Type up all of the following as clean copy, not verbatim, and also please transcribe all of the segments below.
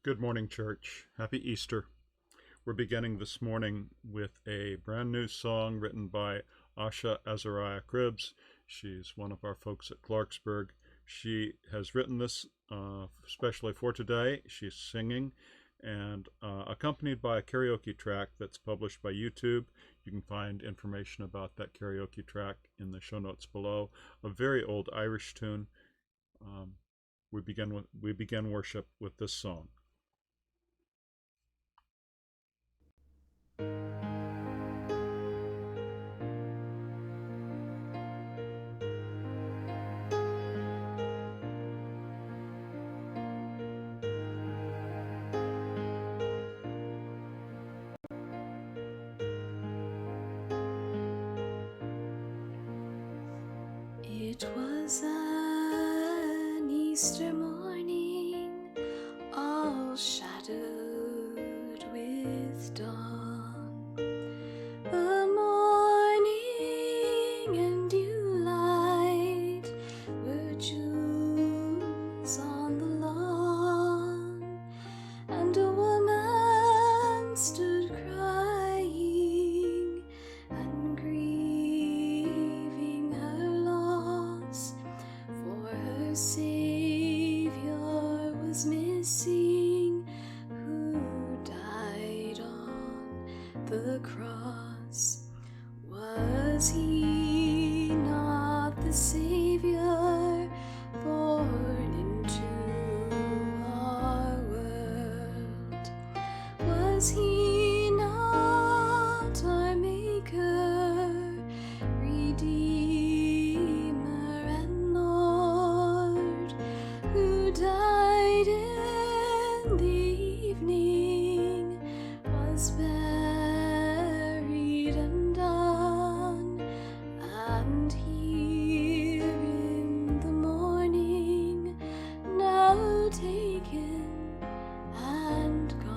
Good morning, church. Happy Easter. We're beginning this morning with a brand new song written by Asha Azariah Cribbs. She's one of our folks at Clarksburg. She has written this especially for today. She's singing and accompanied by a karaoke track that's published by YouTube. You can find information about that karaoke track in the show notes below. A very old Irish tune. We begin worship with this song. It was an Easter morning, all shadowed with dawn. A morning and dew light were jewels on the lawn, and a woman stood crying and grieving her loss, for her Savior was missing, who died on the cross. Was he not the Savior born into our world? Was he not our Maker, Redeemer and Lord, who died in the evening, was buried and done, and here in the morning, now taken and gone.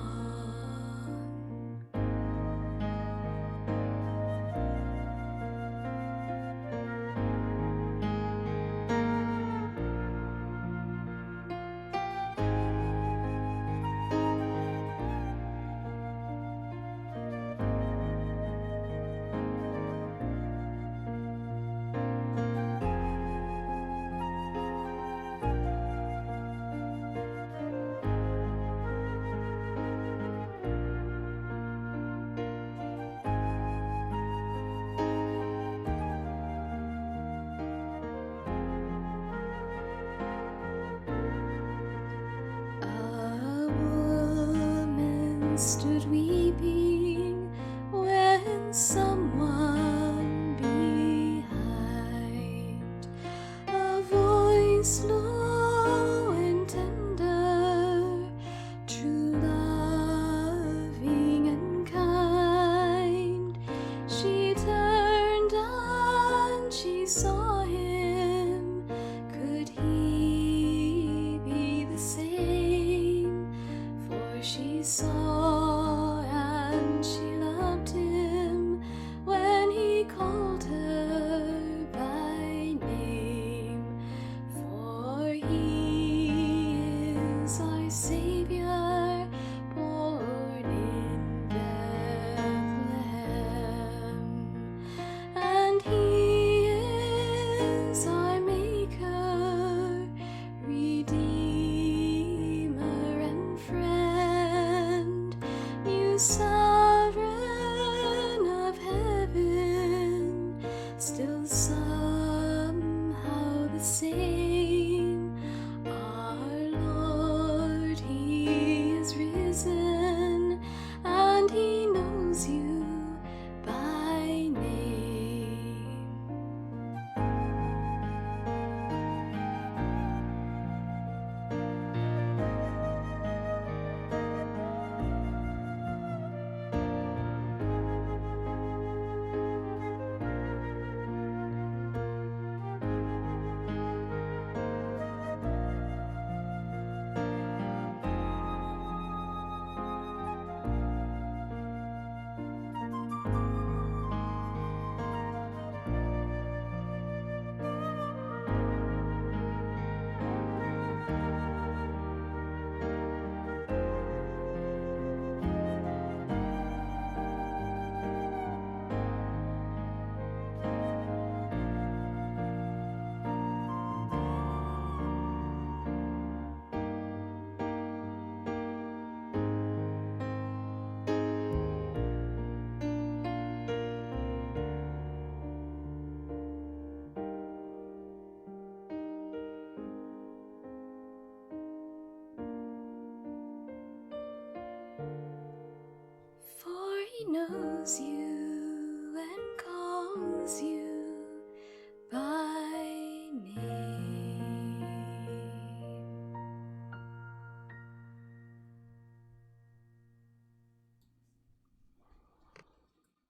A woman stood weeping when someone behind, a voice low and tender, true, loving and kind. She turned and she saw him. Could he be the same? For she saw and she loved him when he called her by name. For he is our Savior, born in Bethlehem, and he is our Maker, Redeemer and friend, you sovereign of heaven, still somehow the same. Our Lord, he is risen, and he knows you by name.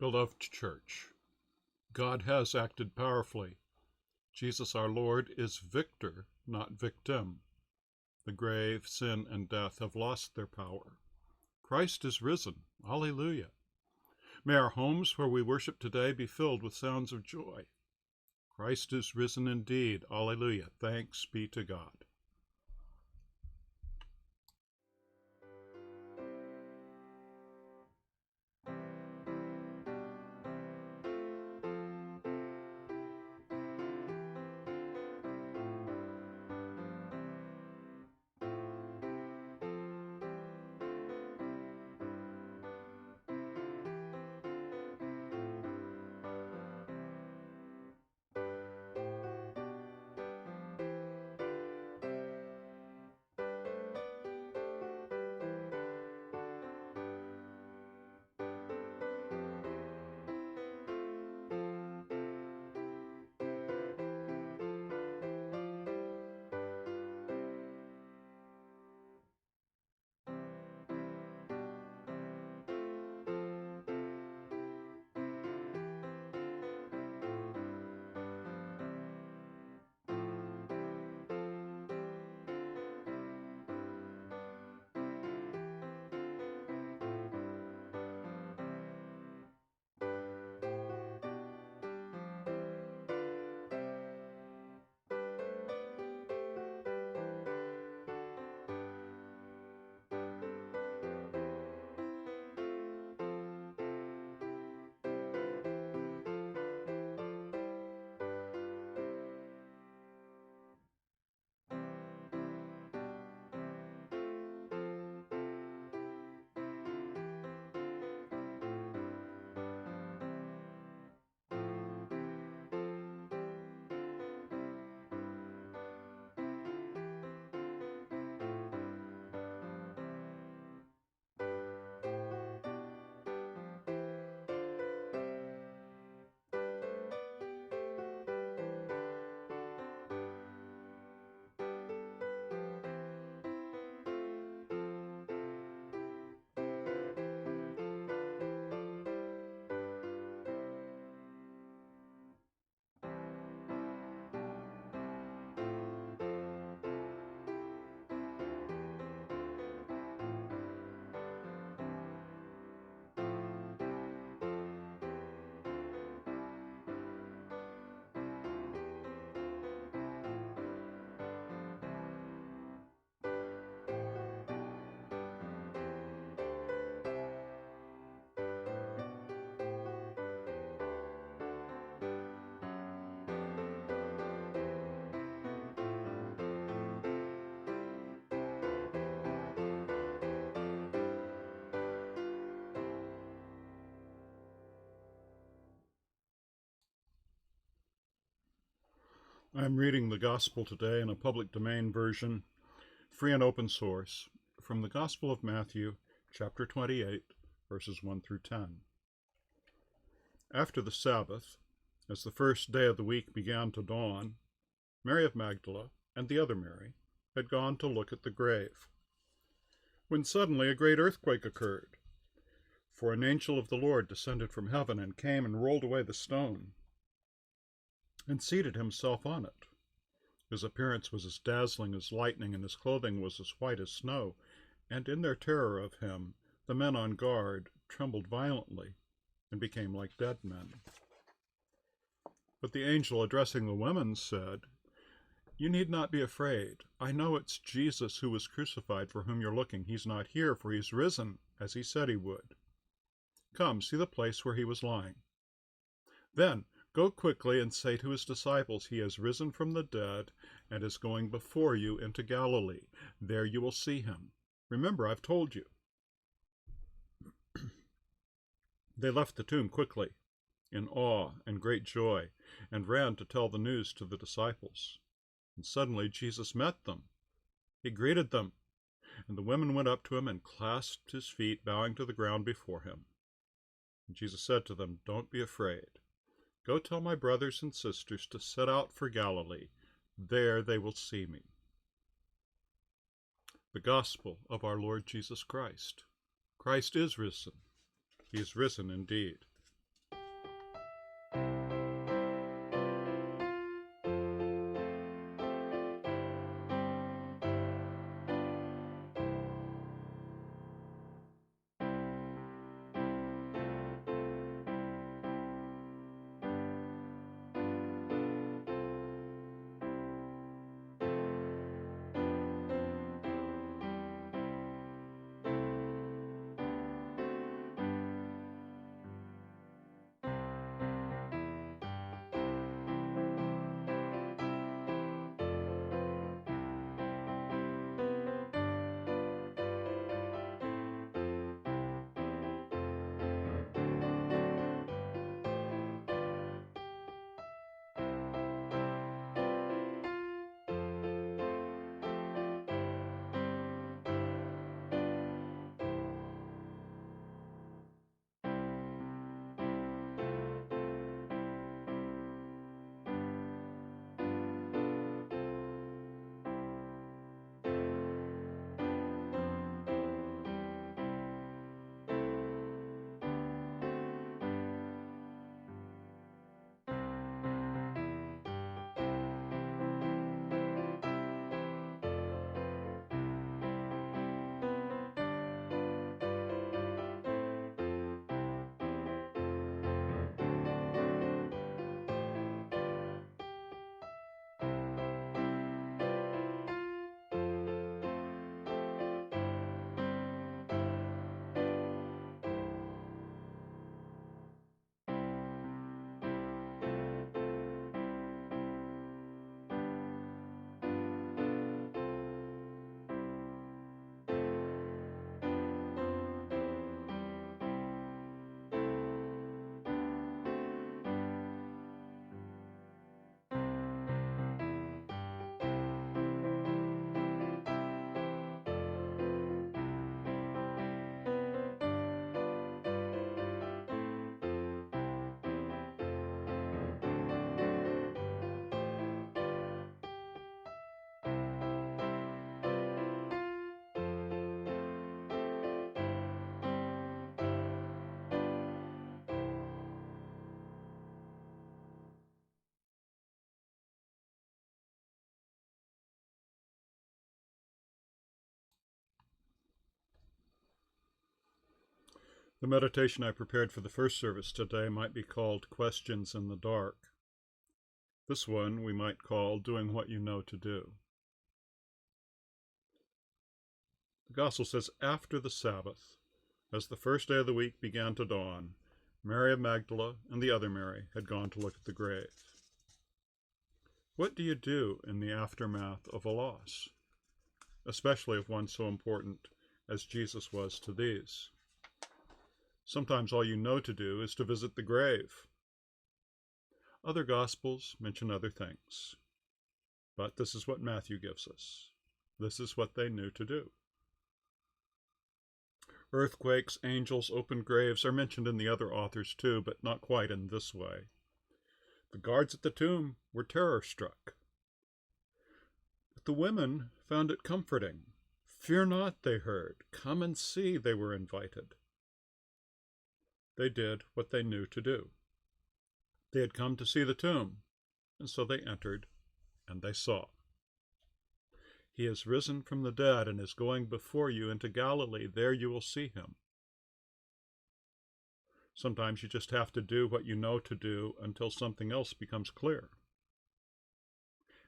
Beloved Church, God has acted powerfully. Jesus our Lord is victor, not victim. The grave, sin, and death have lost their power. Christ is risen. Alleluia. May our homes where we worship today be filled with sounds of joy. Christ is risen indeed. Alleluia. Thanks be to God. I'm reading the Gospel today in a public domain version, free and open source, from the Gospel of Matthew, chapter 28, verses 1 through 10. After the Sabbath, as the first day of the week began to dawn, Mary of Magdala and the other Mary had gone to look at the grave, when suddenly a great earthquake occurred. For an angel of the Lord descended from heaven and came and rolled away the stone and seated himself on it. His appearance was as dazzling as lightning, and his clothing was as white as snow. And in their terror of him, the men on guard trembled violently and became like dead men. But the angel, addressing the women, said, "You need not be afraid. I know it's Jesus who was crucified for whom you're looking. He's not here, for he's risen, as he said he would. Come, see the place where he was lying. Then go quickly and say to his disciples, he has risen from the dead and is going before you into Galilee. There you will see him. Remember, I've told you." They left the tomb quickly, in awe and great joy, and ran to tell the news to the disciples. And suddenly Jesus met them. He greeted them, and the women went up to him and clasped his feet, bowing to the ground before him. And Jesus said to them, "Don't be afraid. Go tell my brothers and sisters to set out for Galilee. There they will see me." The Gospel of our Lord Jesus Christ. Christ is risen. He is risen indeed. The meditation I prepared for the first service today might be called Questions in the Dark. This one we might call Doing What You Know to Do. The Gospel says, after the Sabbath, as the first day of the week began to dawn, Mary of Magdala and the other Mary had gone to look at the grave. What do you do in the aftermath of a loss, especially of one so important as Jesus was to these? Sometimes all you know to do is to visit the grave. Other Gospels mention other things, but this is what Matthew gives us. This is what they knew to do. Earthquakes, angels, open graves are mentioned in the other authors too, but not quite in this way. The guards at the tomb were terror-struck. But the women found it comforting. Fear not, they heard. Come and see, they were invited. They did what they knew to do. They had come to see the tomb, and so they entered, and they saw. He is risen from the dead and is going before you into Galilee. There you will see him. Sometimes you just have to do what you know to do until something else becomes clear.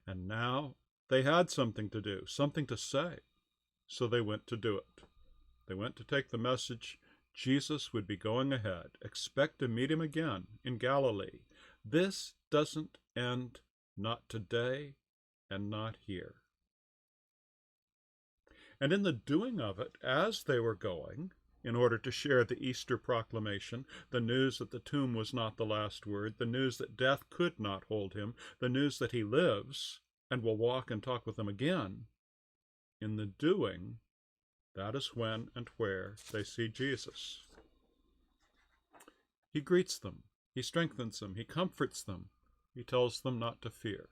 And now they had something to do, something to say, so they went to do it. They went to take the message Jesus would be going ahead. Expect to meet him again in Galilee. This doesn't end, not today and not here. And in the doing of it, as they were going, in order to share the Easter proclamation, the news that the tomb was not the last word, the news that death could not hold him, the news that he lives and will walk and talk with them again, in the doing, that is when and where they see Jesus. He greets them, he strengthens them, he comforts them, he tells them not to fear.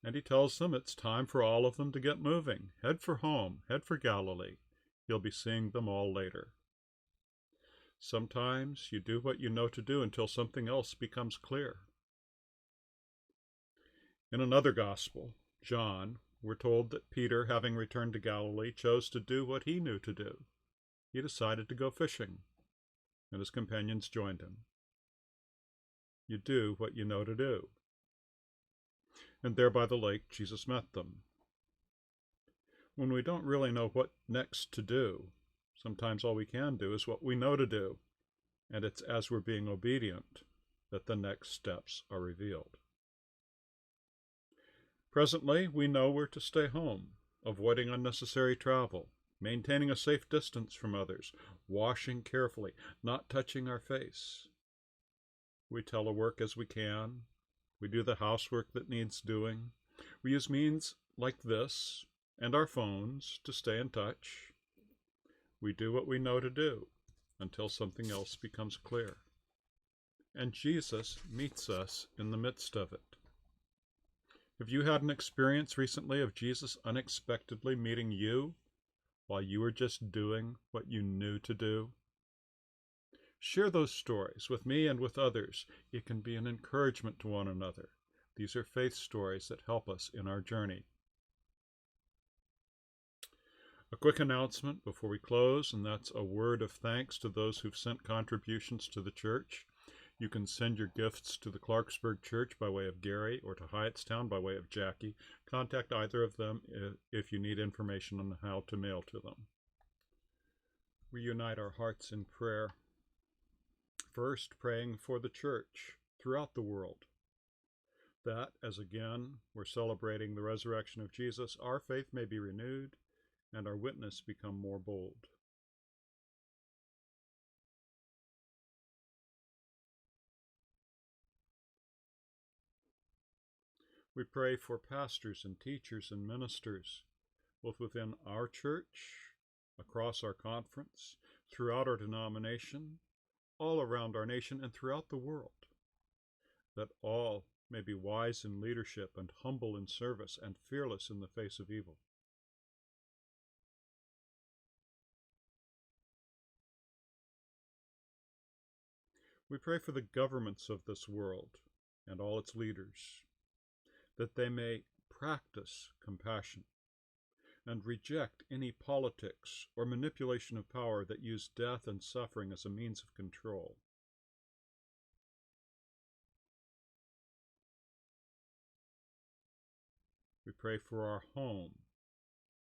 And he tells them it's time for all of them to get moving. Head for home, head for Galilee. You'll be seeing them all later. Sometimes you do what you know to do until something else becomes clear. In another gospel, John, we're told that Peter, having returned to Galilee, chose to do what he knew to do. He decided to go fishing, and his companions joined him. You do what you know to do. And there by the lake, Jesus met them. When we don't really know what next to do, sometimes all we can do is what we know to do, and it's as we're being obedient that the next steps are revealed. Presently, we know we're to stay home, avoiding unnecessary travel, maintaining a safe distance from others, washing carefully, not touching our face. We telework as we can. We do the housework that needs doing. We use means like this and our phones to stay in touch. We do what we know to do until something else becomes clear. And Jesus meets us in the midst of it. Have you had an experience recently of Jesus unexpectedly meeting you while you were just doing what you knew to do? Share those stories with me and with others. It can be an encouragement to one another. These are faith stories that help us in our journey. A quick announcement before we close, and that's a word of thanks to those who've sent contributions to the church. You can send your gifts to the Clarksburg Church by way of Gary or to Hyattstown by way of Jackie. Contact either of them if you need information on how to mail to them. We unite our hearts in prayer. First, praying for the church throughout the world, that as again we're celebrating the resurrection of Jesus, our faith may be renewed and our witness become more bold. We pray for pastors and teachers and ministers, both within our church, across our conference, throughout our denomination, all around our nation, and throughout the world, that all may be wise in leadership and humble in service and fearless in the face of evil. We pray for the governments of this world and all its leaders, that they may practice compassion, and reject any politics or manipulation of power that use death and suffering as a means of control. We pray for our home,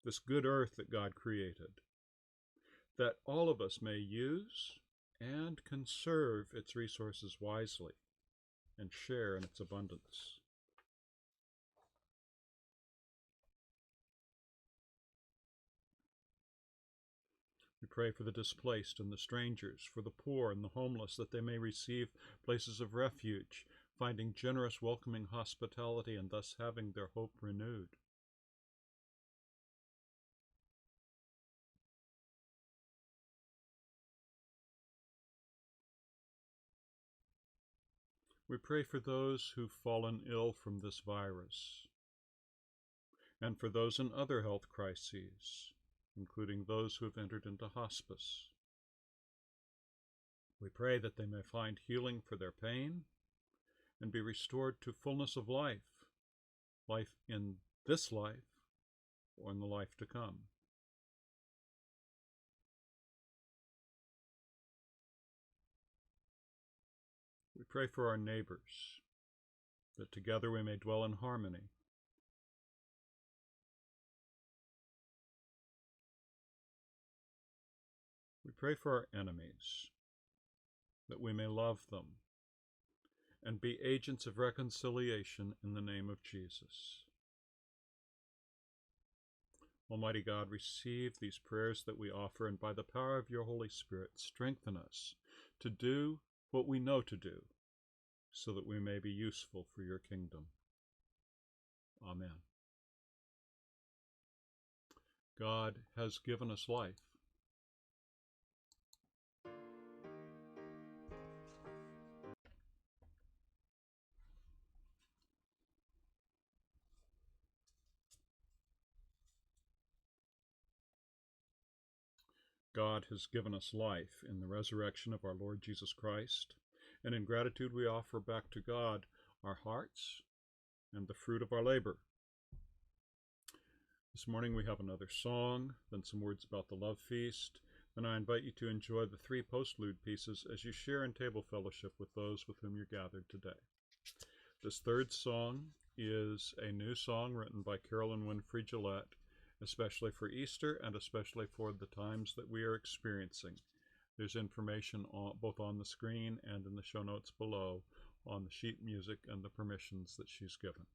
this good earth that God created, that all of us may use and conserve its resources wisely and share in its abundance. We pray for the displaced and the strangers, for the poor and the homeless, that they may receive places of refuge, finding generous, welcoming hospitality, and thus having their hope renewed. We pray for those who've fallen ill from this virus, and for those in other health crises, including those who have entered into hospice. We pray that they may find healing for their pain and be restored to fullness of life in this life or in the life to come. We pray for our neighbors, that together we may dwell in harmony. We pray for our enemies, that we may love them and be agents of reconciliation in the name of Jesus. Almighty God, receive these prayers that we offer, and by the power of your Holy Spirit, strengthen us to do what we know to do, so that we may be useful for your kingdom. Amen. God has given us life. God has given us life in the resurrection of our Lord Jesus Christ, and in gratitude we offer back to God our hearts and the fruit of our labor. This morning we have another song, then some words about the love feast. Then I invite you to enjoy the 3 postlude pieces as you share in table fellowship with those with whom you're gathered today. This third song is a new song written by Carolyn Winfrey Gillette, especially for Easter and especially for the times that we are experiencing. There's information both on the screen and in the show notes below on the sheet music and the permissions that she's given.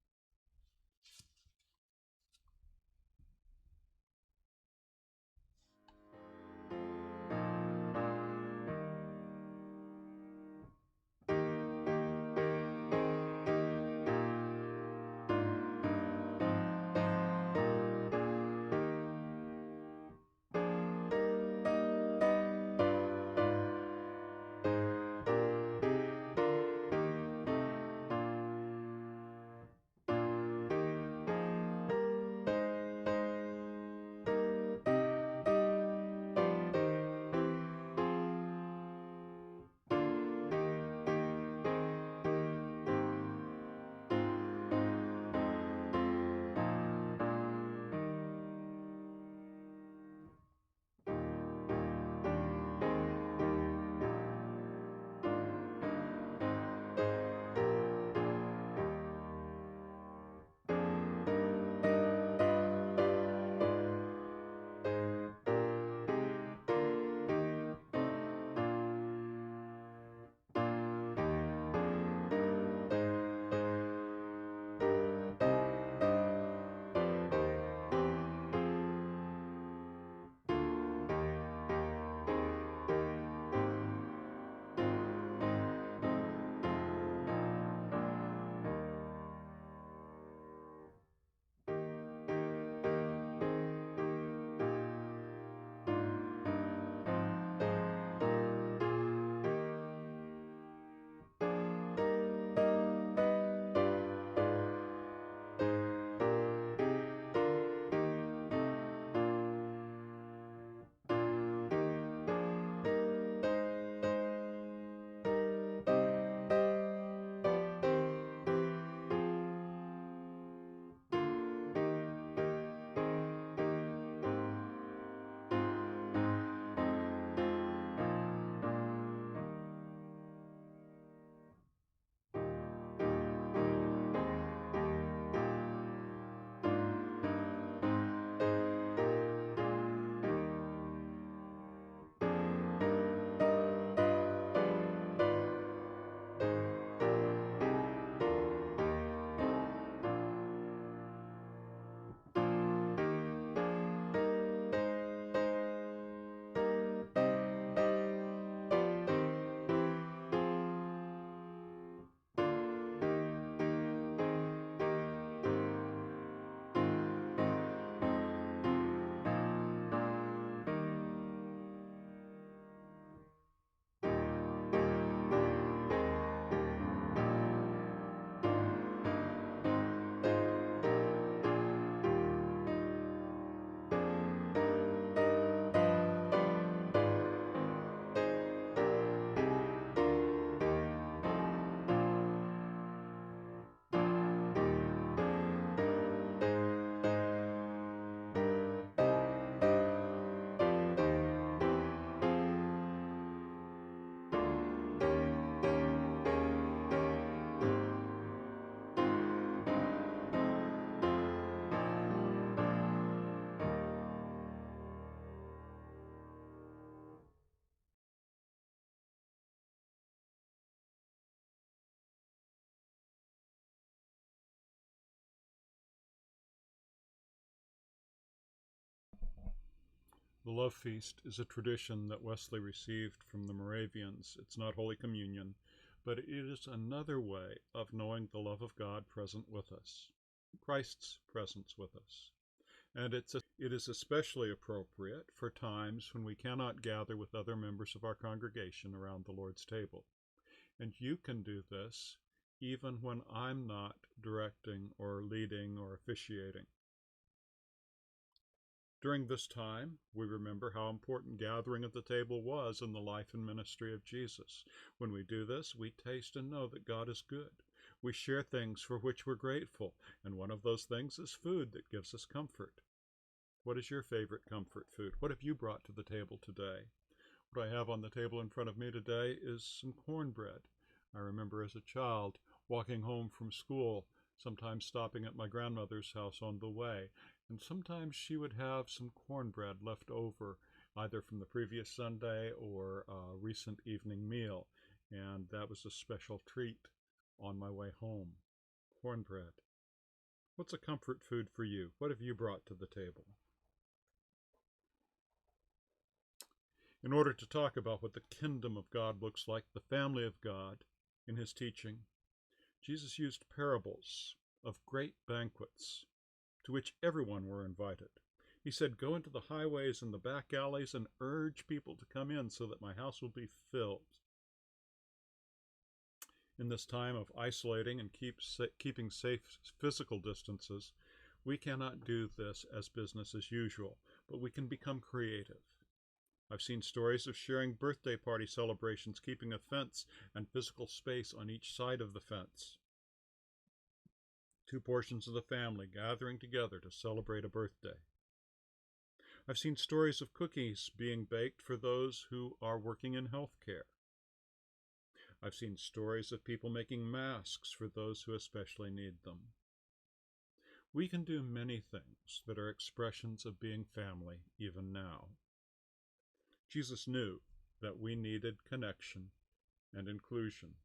The love feast is a tradition that Wesley received from the Moravians. It's not Holy Communion, but it is another way of knowing the love of God present with us, Christ's presence with us. And it is especially appropriate for times when we cannot gather with other members of our congregation around the Lord's table. And you can do this even when I'm not directing or leading or officiating. During this time, we remember how important gathering at the table was in the life and ministry of Jesus. When we do this, we taste and know that God is good. We share things for which we're grateful, and one of those things is food that gives us comfort. What is your favorite comfort food? What have you brought to the table today? What I have on the table in front of me today is some cornbread. I remember as a child walking home from school, sometimes stopping at my grandmother's house on the way, and sometimes she would have some cornbread left over, either from the previous Sunday or a recent evening meal, and that was a special treat on my way home. Cornbread. What's a comfort food for you? What have you brought to the table? In order to talk about what the kingdom of God looks like, the family of God, in his teaching, Jesus used parables of great banquets to which everyone were invited. He said, "Go into the highways and the back alleys and urge people to come in so that my house will be filled." In this time of isolating and keeping safe physical distances, we cannot do this as business as usual, but we can become creative. I've seen stories of sharing birthday party celebrations, keeping a fence and physical space on each side of the fence. Two portions of the family gathering together to celebrate a birthday. I've seen stories of cookies being baked for those who are working in healthcare. I've seen stories of people making masks for those who especially need them. We can do many things that are expressions of being family even now. Jesus knew that we needed connection and inclusion.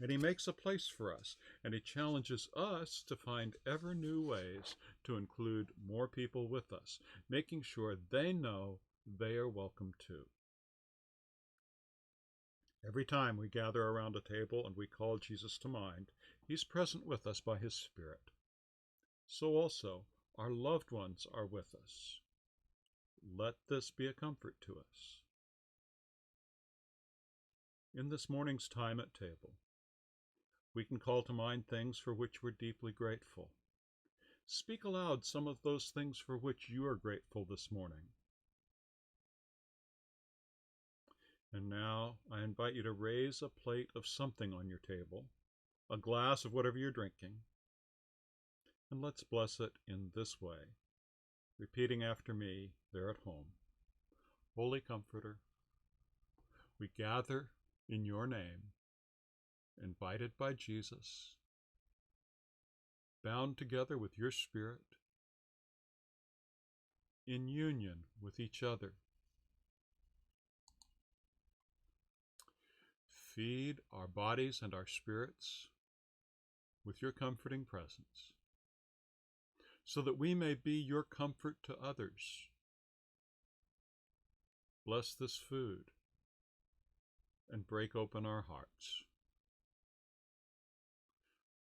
And he makes a place for us, and he challenges us to find ever new ways to include more people with us, making sure they know they are welcome too. Every time we gather around a table and we call Jesus to mind, he's present with us by his Spirit. So also, our loved ones are with us. Let this be a comfort to us. In this morning's time at table, we can call to mind things for which we're deeply grateful. Speak aloud some of those things for which you are grateful this morning. And now I invite you to raise a plate of something on your table, a glass of whatever you're drinking, and let's bless it in this way, repeating after me there at home. Holy Comforter, we gather in your name, invited by Jesus, bound together with your Spirit, in union with each other. Feed our bodies and our spirits with your comforting presence, so that we may be your comfort to others. Bless this food and break open our hearts.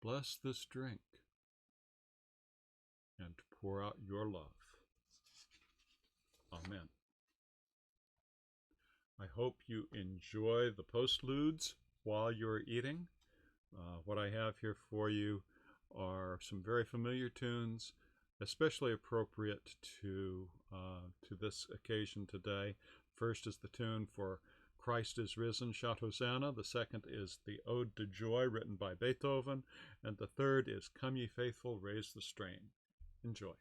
Bless this drink and pour out your love. Amen. I hope you enjoy the postludes while you're eating. What I have here for you are some very familiar tunes, especially appropriate to this occasion today. First is the tune for Christ is Risen, Shout Hosanna. The second is the Ode to Joy, written by Beethoven. And the third is Come Ye Faithful, Raise the Strain. Enjoy.